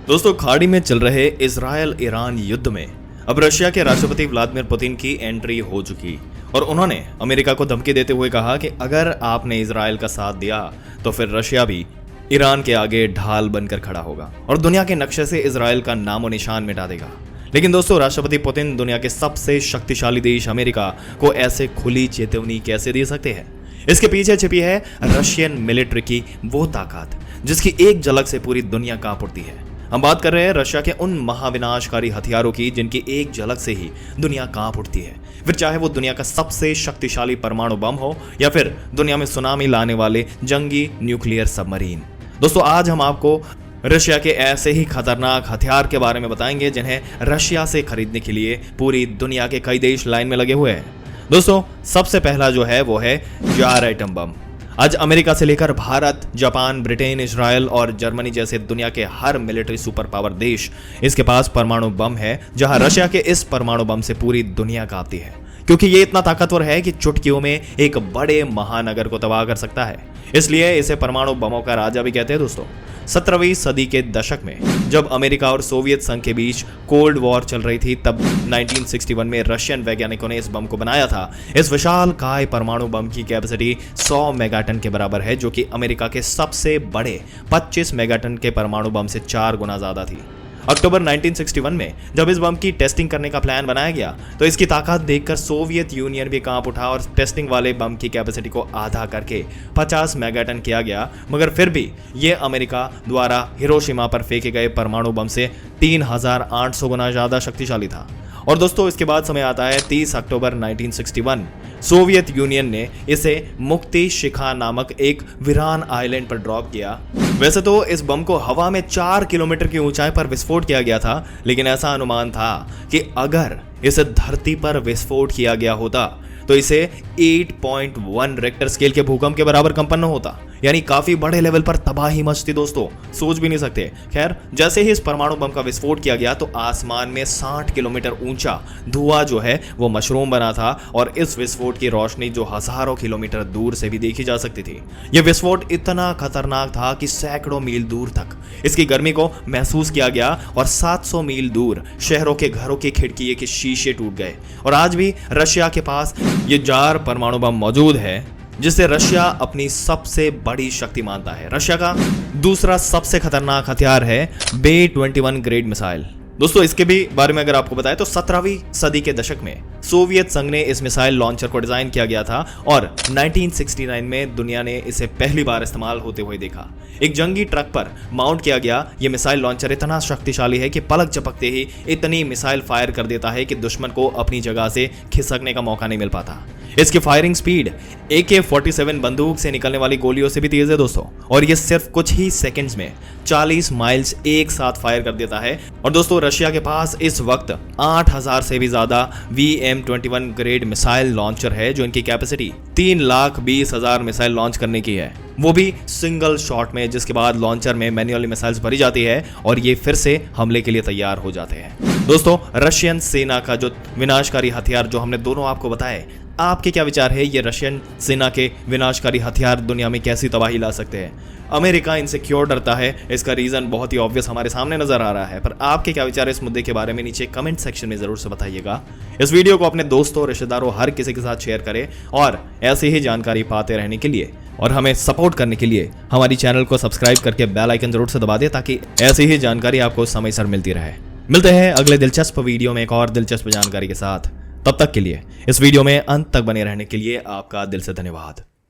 दोस्तों, खाड़ी में चल रहे इजरायल ईरान युद्ध में अब रशिया के राष्ट्रपति व्लादिमीर पुतिन की एंट्री हो चुकी और उन्होंने अमेरिका को धमकी देते हुए कहा कि अगर आपने इजरायल का साथ दिया तो फिर रशिया भी ईरान के आगे ढाल बनकर खड़ा होगा और दुनिया के नक्शे से इजरायल का नामो निशान मिटा देगा। लेकिन दोस्तों, राष्ट्रपति पुतिन दुनिया के सबसे शक्तिशाली देश अमेरिका को ऐसे खुली चेतावनी कैसे दे सकते हैं? इसके पीछे छिपी है रशियन मिलिट्री की वो ताकत जिसकी एक झलक से पूरी दुनिया कांप उठती है। हम बात कर रहे हैं रशिया के उन महाविनाशकारी हथियारों की जिनकी एक झलक से ही दुनिया कांप उठती है, फिर चाहे वो दुनिया का सबसे शक्तिशाली परमाणु बम हो या फिर दुनिया में सुनामी लाने वाले जंगी न्यूक्लियर सबमरीन। दोस्तों, आज हम आपको रशिया के ऐसे ही खतरनाक हथियार के बारे में बताएंगे जिन्हें रशिया से खरीदने के लिए पूरी दुनिया के कई देश लाइन में लगे हुए हैं। दोस्तों, सबसे पहला जो है वो है जार एटम बम। आज अमेरिका से लेकर भारत, जापान, ब्रिटेन, इजराइल और जर्मनी जैसे दुनिया के हर मिलिट्री सुपर पावर देश इसके पास परमाणु बम है, जहां रशिया के इस परमाणु बम से पूरी दुनिया कांपती है, क्योंकि ये इतना ताकतवर है कि चुटकियों में एक बड़े महानगर को तबाह कर सकता है। इसलिए इसे परमाणु बमों का राजा भी कहते हैं। दोस्तों, 17वीं सदी के दशक में जब अमेरिका और सोवियत संघ के बीच कोल्ड वॉर चल रही थी, तब 1961 में रशियन वैज्ञानिकों ने इस बम को बनाया था। इस विशाल काय परमाणु बम की कैपेसिटी 100 मेगाटन के बराबर है, जो कि अमेरिका के सबसे बड़े 25 मेगाटन के परमाणु बम से 4 गुना ज्यादा थी। अक्टूबर 1961 में जब इस बम की टेस्टिंग करने का प्लान बनाया गया तो इसकी ताकत देखकर सोवियत यूनियन भी कांप उठा और टेस्टिंग वाले बम की कैपेसिटी को आधा करके 50 मेगाटन किया गया। मगर फिर भी ये अमेरिका द्वारा हिरोशिमा पर फेंके गए परमाणु बम से 3800 गुना ज्यादा शक्तिशाली था। और दोस्तों, इसके बाद समय आता है 30 अक्टूबर 1961। सोवियत यूनियन ने इसे मुक्ति शिखा नामक एक वीरान आइलैंड पर ड्रॉप किया। वैसे तो इस बम को हवा में 4 किलोमीटर की ऊंचाई पर विस्फोट किया गया था, लेकिन ऐसा अनुमान था कि अगर इसे धरती पर विस्फोट किया गया होता तो इसे 8.1 रेक्टर स्केल के भूकंप के बराबर कंपन होता, यानी काफी बड़े लेवल पर तबाही मचती। दोस्तों, सोच भी नहीं सकते। खैर, जैसे ही इस परमाणु बम का विस्फोट किया गया तो आसमान में 60 किलोमीटर ऊंचा धुआं जो है वो मशरूम बना था और इस विस्फोट की रोशनी जो हजारों किलोमीटर दूर से भी देखी जा सकती थी। यह विस्फोट इतना खतरनाक था कि सैकड़ों मील दूर तक इसकी गर्मी को महसूस किया गया और 700 मील दूर शहरों के घरों की खिड़की के शीशे टूट गए। और आज भी रशिया के पास ये जार परमाणु बम मौजूद है, जिसे रशिया अपनी सबसे बड़ी शक्ति मानता है। रशिया का दूसरा सबसे खतरनाक हथियार है बे-21 ग्रेड मिसाइल। दोस्तों, इसके भी बारे में अगर आपको बताएं तो 17वीं सदी के दशक में सोवियत संघ ने इस मिसाइल लॉन्चर को डिजाइन किया गया था और 1969 में दुनिया ने इसे पहली बार इस्तेमाल होते हुए देखा। एक जंगी ट्रक पर माउंट किया गया ये मिसाइल लॉन्चर इतना शक्तिशाली है कि पलक झपकते ही इतनी मिसाइल फायर कर देता है कि दुश्मन को अपनी जगह से खिसकने का मौका नहीं मिल पाता। इसकी फायरिंग स्पीड AK-47 बंदूक से निकलने वाली गोलियों से भी तेज है दोस्तों, और ये सिर्फ कुछ ही सेकंड्स में 40 माइल्स एक साथ फायर कर देता है। और दोस्तों, रशिया के पास इस वक्त 8000 से भी ज्यादा VM-21 ग्रेड मिसाइल लॉन्चर है, जो इनकी कैपेसिटी 3,20,000 मिसाइल लॉन्च करने की है, वो भी सिंगल शॉट में, जिसके बाद लॉन्चर में मैन्युअली मिसाइल्स भरी जाती है और ये फिर से हमले के लिए तैयार हो जाते हैं। दोस्तों, रशियन सेना का जो विनाशकारी हथियार जो हमने दोनों आपको बताए, आपके क्या विचार है? ये रशियन सेना के विनाशकारी हथियार दुनिया में कैसी तबाही ला सकते हैं? अमेरिका इनसे क्यों डरता है? इसका रीजन बहुत ही ऑब्वियस हमारे सामने नजर आ रहा है, पर आपके क्या विचार है इस मुद्दे के बारे में नीचे कमेंट सेक्शन में जरूर से बताइएगा। इस वीडियो को अपने दोस्तों, रिश्तेदारों, हर किसी के साथ शेयर करें और ऐसी ही जानकारी पाते रहने के लिए और हमें सपोर्ट करने के लिए हमारी चैनल को सब्सक्राइब करके बेल आइकन जरूर से दबा दें, ताकि ऐसी ही जानकारी आपको समय सर मिलती रहे। मिलते हैं अगले दिलचस्प वीडियो में एक और दिलचस्प जानकारी के साथ। तब तक के लिए इस वीडियो में अंत तक बने रहने के लिए आपका दिल से धन्यवाद।